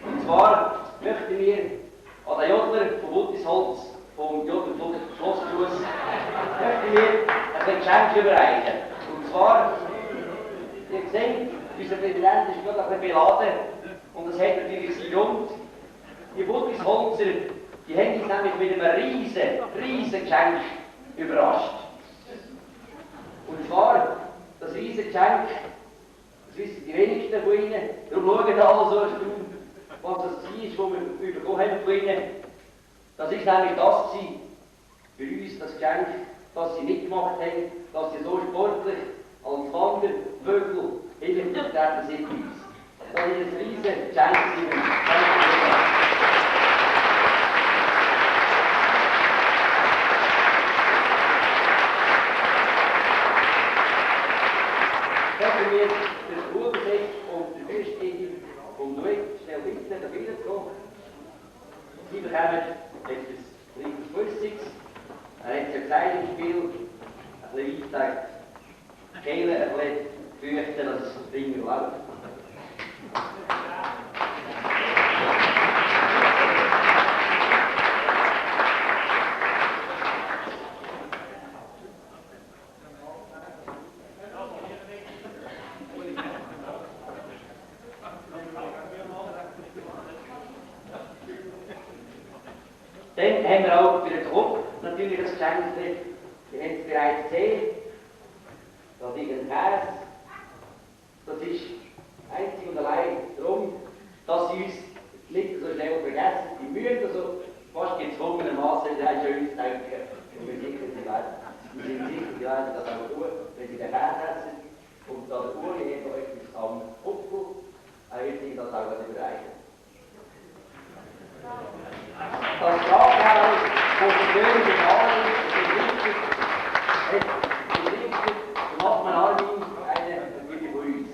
Und zwar möchten wir an den Jodler von Buttisholz, vom Jodlerclub Schlossfuss, möchten wir ein Geschenk überreichen. Und zwar, ihr seht, unser Präsident ist gerade ein bisschen beladen und das hat natürlich seinen Grund. Die Buttisholzer, die haben uns nämlich mit einem riesen Geschenk überrascht. Und zwar, das riesen Geschenk, das wissen die wenigsten von Ihnen, darum schauen alle so erstaunt, was das war, was wir bekommen haben von Ihnen. Das ist nämlich das gewesen, für uns das Geschenk, das Sie mitgemacht haben, dass Sie so sportlich als Wandervögel hintergetreten sind bei uns. Das ist ein riesen Geschenk für uns. Können wir den Urbesecht und den Fürstetitel vom Duett schnell bitten, der Bilder kommen. Sie bekommen etwas kleines Flüssiges. Er hat ja gesagt im Spiel, ein bisschen weit die Kehle, ein bisschen fürchten, dass es Finger läuft. Dann haben wir auch für den Club natürlich das Geschenk, ihr habt es bereits gesehen, das ist ein Käse. Das ist einzig und allein darum, dass sie uns nicht so schnell vergessen. Die müssen also fast gezwungenermaßen ein schönes denken. Und wir sind sicher, sie werden das auch tun, wenn sie den Käse essen. Und da der Uri hat euch etwas am Kupfer, er wird sich das auch überreichen. Das Traghaus von persönlichen Namen ist wichtig, macht man Armin eine Familie von uns.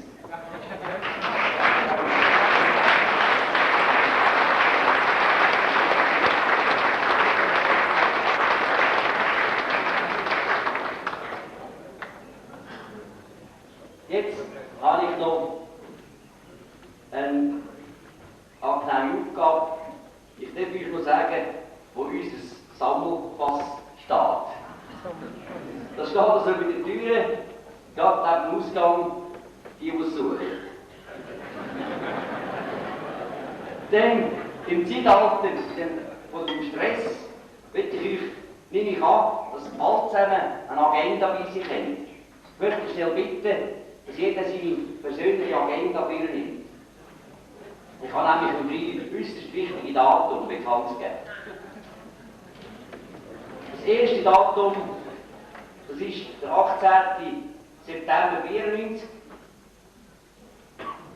Jetzt habe ich noch eine angenehme Aufgabe. Ich darf euch nur sagen, wo unser Sammelfass steht. Das steht also bei der Türe, gerade neben dem Ausgang, die es suchen. Dann, im Zeitalter von dem Stress, nehme ich an, dass alle zusammen eine Agenda bei sich haben. Ich möchte schnell bitten, dass jeder seine persönliche Agenda für ihn nimmt. Ich habe nämlich um 3 äußerst wichtige Datum bekannt gegeben. Das erste Datum, das ist der 18. September 1994.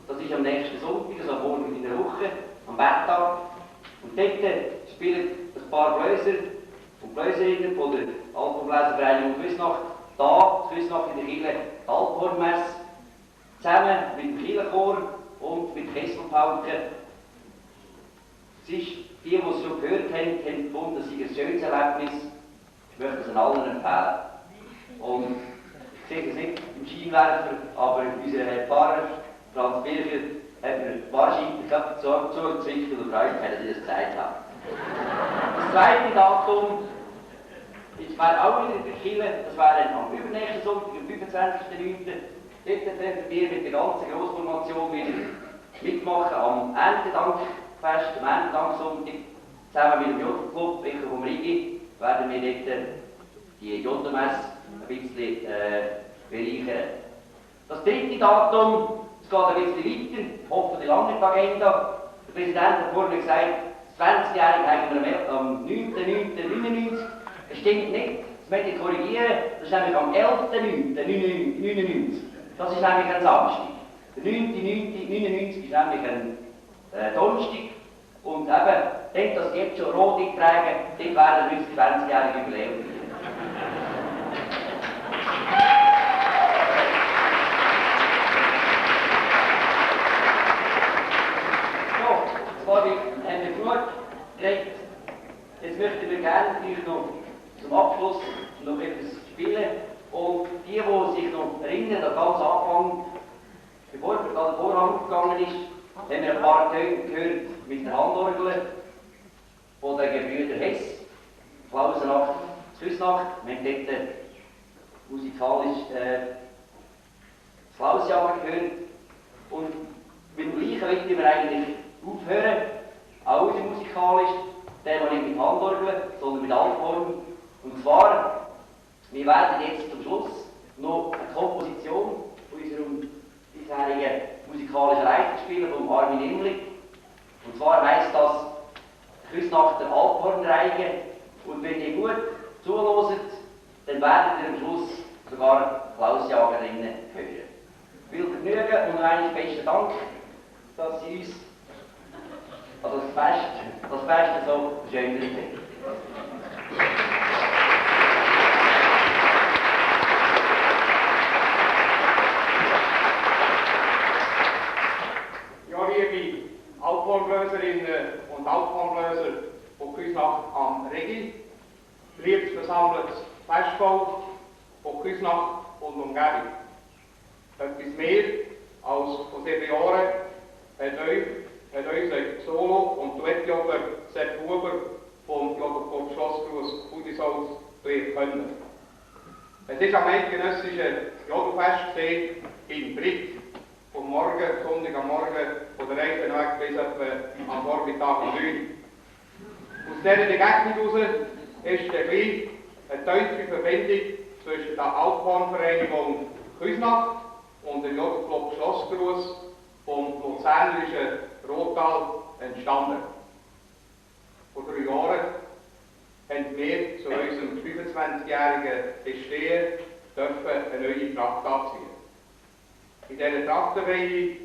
Das ist am nächsten Sonntag, also morgen in der Woche, am Betttag. Und dort spielen ein paar Bläser und Bläserinnen von der Alpenbläservereinigung Küsnacht da, Küsnacht in der Kirche, die Alphornmesse, zusammen mit dem Kirchenchor und mit Kesselpauken. Es ist, die es schon gehört haben, gefunden, das sei ein schönes Erlebnis. Ich möchte es an allen empfehlen. Und ich sehe es nicht im Scheinwerfer, aber unser Herr Pfarrer, Franz Bircher, hat mir wahrscheinlich zugezwinkert und freut mich, dass ich das gesagt habe. Das zweite Datum wäre auch wieder in der Kirche, das wäre am übernächsten Sonntag, am 25.09. Dort dürfen wir mit der ganzen Grossformation wieder mitmachen am Erntedankfest, am Erntedanksonntag, zusammen mit dem Jodlerclub, welcher vom Rigi, werden wir dort die Jodlermesse ein bisschen bereichern. Das dritte Datum, es geht ein bisschen weiter, hoffentlich lange die Agenda. Der Präsident hat vorhin gesagt, das 20-Jährige haben wir am 9.9.99. Das stimmt nicht, das möchte ich korrigieren, das ist nämlich am 11.9.99. Das ist nämlich ein Samstag. Der 9.9.99 ist nämlich ein Donnerstag. Und eben, das jetzt schon rot eintragen, dort werden wir uns 20-jährige Jubiläum feiern. So, jetzt haben wir genug geredet. Jetzt möchten wir gerne noch zum Abschluss noch etwas spielen. Und die sich noch erinnern, an ganz Anfang, bevor der Vorhang aufgegangen ist, haben wir ein paar Töne gehört mit der Handorgel von den Gebrüder Hess, Klausenacht, Küsnacht. Wir haben dort musikalisch das Klausjahr gehört. Und mit dem Gleichen möchten wir eigentlich aufhören, auch wieder musikalisch, der nicht mit Handorgel, sondern mit Altform. Und zwar, wir werden jetzt zum Schluss noch eine Komposition von unserem bisherigen musikalischen Leiter spielen, vom Armin Imli. Und zwar heisst das Küsnachter Alphornreihe. Und wenn ihr gut zuhört, dann werdet ihr am Schluss sogar Klausjagerinnen hören. Viel Vergnügen und eigentlich besten Dank, dass Sie uns das Fest so verschönert haben. Ja, liebe Alphornbläserinnen und Alphornbläser von Küsnacht am Regi, liebes versammeltes Festvolk von Küsnacht und Umgebung. Etwas mehr als vor 7 Jahren hat unser Solo- und Duettjodler Sepp Huber vom Jodlerclub Schlossgruß Buttisholz lehren können. Es war am eidgenössischen Jodelfest in Brick, vom Sonntag am Morgen, von der Reifenweg bis etwa am Vormittag um 9. Aus dieser Begegnung heraus ist dann gleich eine tiefe Verbindung zwischen der Alphornvereinigung Küsnacht und dem Jodlerclub Schlossgruß vom luzernerischen Rothtal entstanden. Vor 3 Jahren haben wir zu unserem 25-jährigen Bestehen eine neue Tracht anziehen. In dieser Trachtenreihe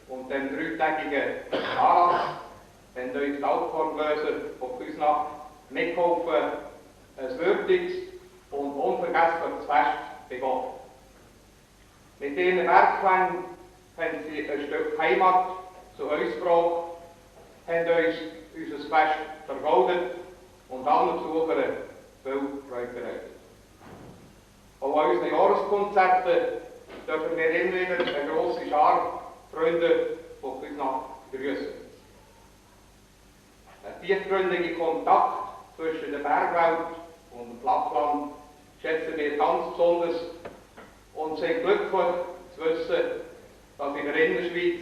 und dem 3-tägigen Anlass haben uns die Alphornbläser von Küsnacht mitgeholfen, ein würdiges und unvergessliches Fest zu begehen. Mit ihren Werkklängen haben sie ein Stück Heimat zu uns gebracht, haben uns unser Fest vergoldet und allen Besuchern viel Freude bereitet. Auch an unseren Jahreskonzerten dürfen wir immer wieder eine grosse Schar Freunde von Küsnacht begrüßen. Ein tiefgründiger Kontakt zwischen der Bergwelt und dem Flachland schätzen wir ganz besonders und sind glücklich zu wissen, dass in der Innerschweiz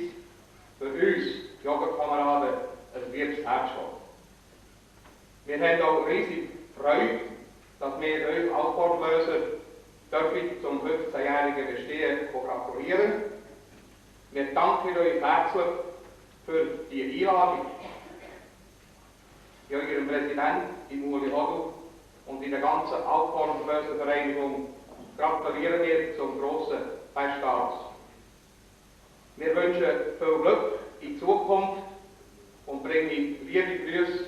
für uns, die Jodlerkameraden, ein liebes Herz schlägt. Wir haben auch riesig Freude, dass wir euch Alphornbläser zum 15-jährigen Bestehen gratulieren. Wir danken euch herzlich für die Einladung. In eurem Präsident, in Uli Hodl und in der ganzen Alphornbläservereinigung gratulieren wir zum grossen Festakt. Wir wünschen viel Glück in Zukunft und bringen liebe Grüße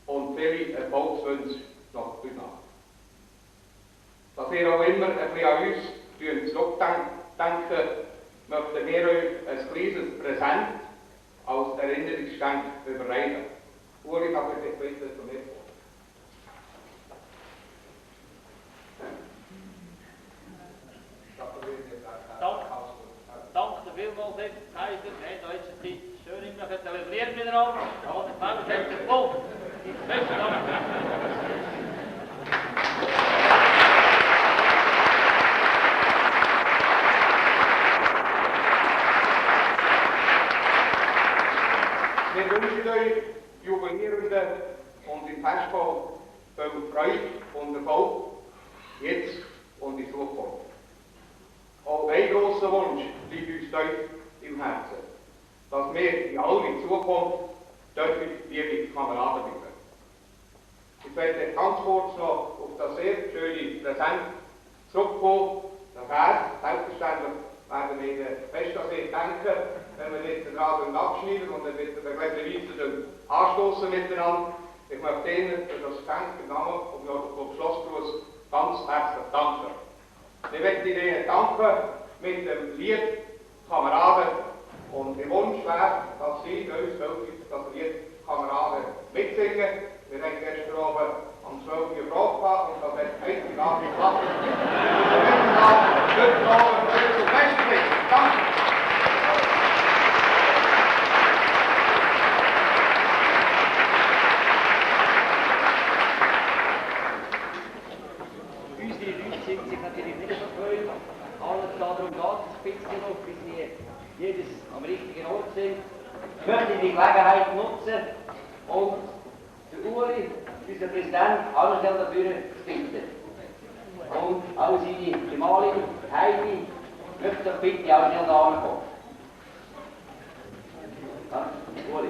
und viele Erfolgswünsche nach Küsnacht. Dass ihr auch immer ein bisschen an uns zurückdenken, möchten wir euch ein kleines Präsent als Erinnerungsgeschenk überreichen. Uli, darf ich dich bitte zu mir kommen? Danke vielmals, Herr Kaiser. Wir haben jetzt Zeit schön immer zelebriert miteinander. Ja, der Kaiser hat den Punkt. Besten Dank. Wir wünschen euch Jubilierenden und im Festfall viel Freude und Erfolg, jetzt und in Zukunft. Auch ein grosser Wunsch liegt uns tief im Herzen, dass wir in aller Zukunft dürfen liebe Kameraden bleiben. Ich werde ganz kurz noch auf das sehr schöne Präsent zurückkommen. Nachher, selbstverständlich, werden wir fest an Sie denken, wenn wir jetzt den Rad abschneiden und dann wird der gleicherweise anstoßen miteinander. Ich möchte Ihnen für das Geschenk im Namen vom Jodlerclub Schlossgruß ganz herzlich danken. Ich möchte Ihnen danken mit dem Lied Kameraden und der Wunsch wäre, dass Sie uns wirklich das Lied Kameraden mitsingen. Wir haben gestern Abend um 12 Uhr gefragt und das hat heute Abend geklappt. Guten Abend, zum besten Weg. Danke. und der Uli, unser Präsident, auch noch dafür zu bitten. Und auch seine Gemahlin Heidi möchte doch bitte auch schnell da ankommen. Ja, Uli.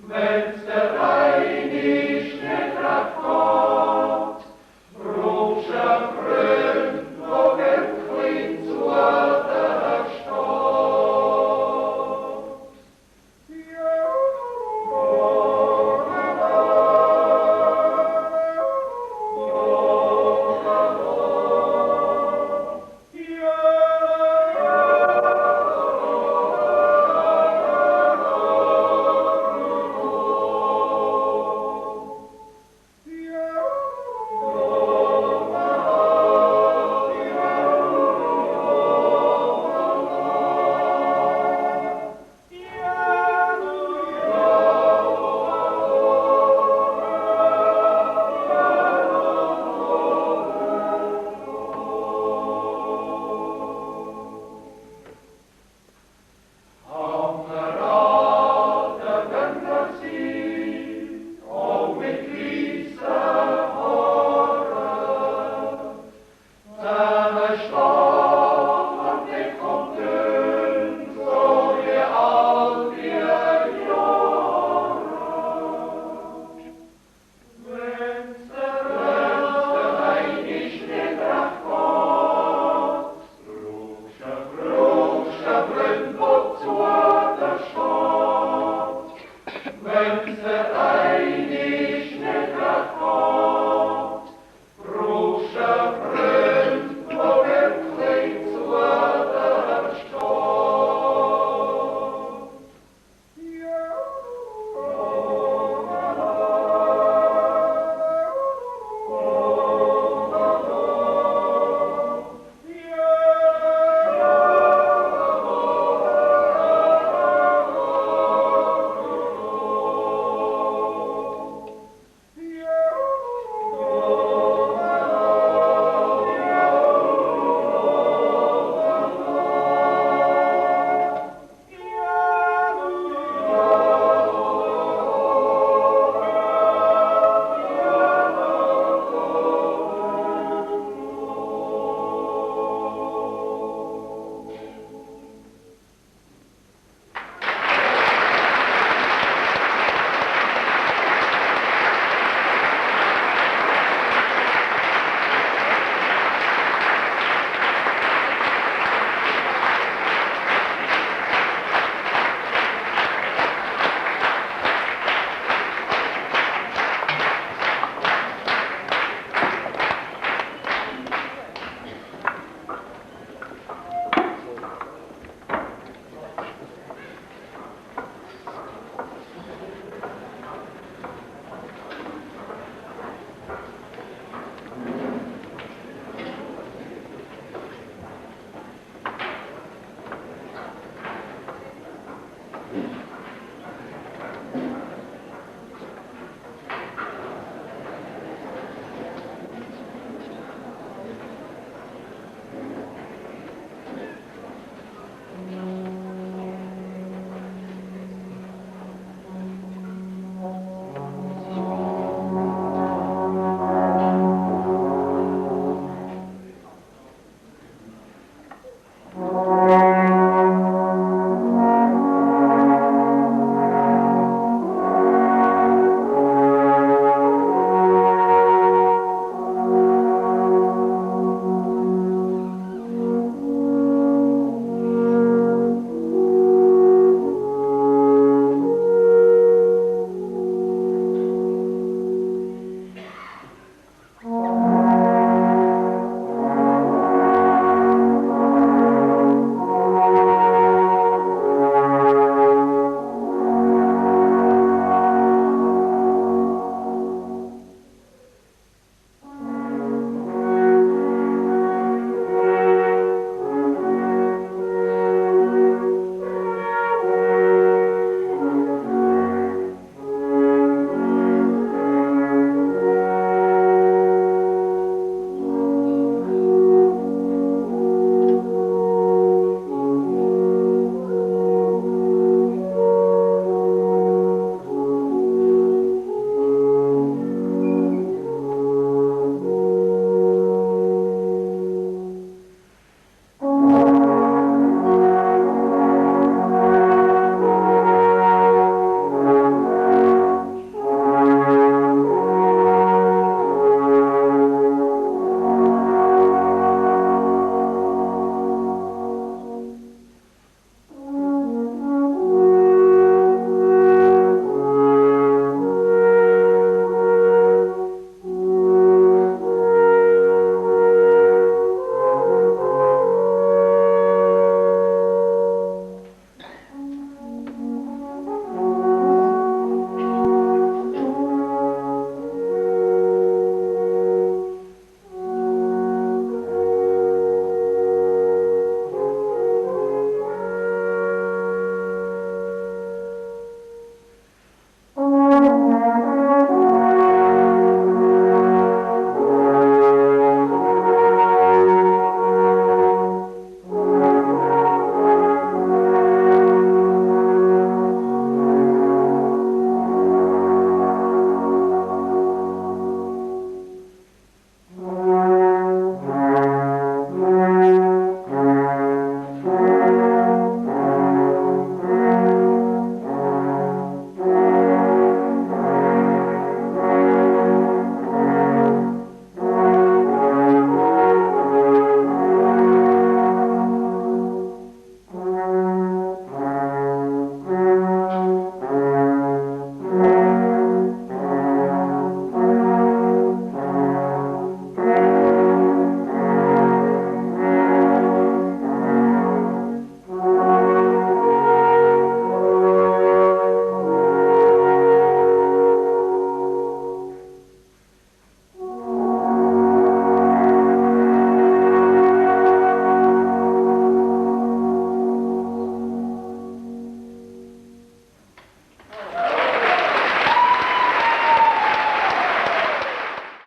Wenn's der Jodlerclub.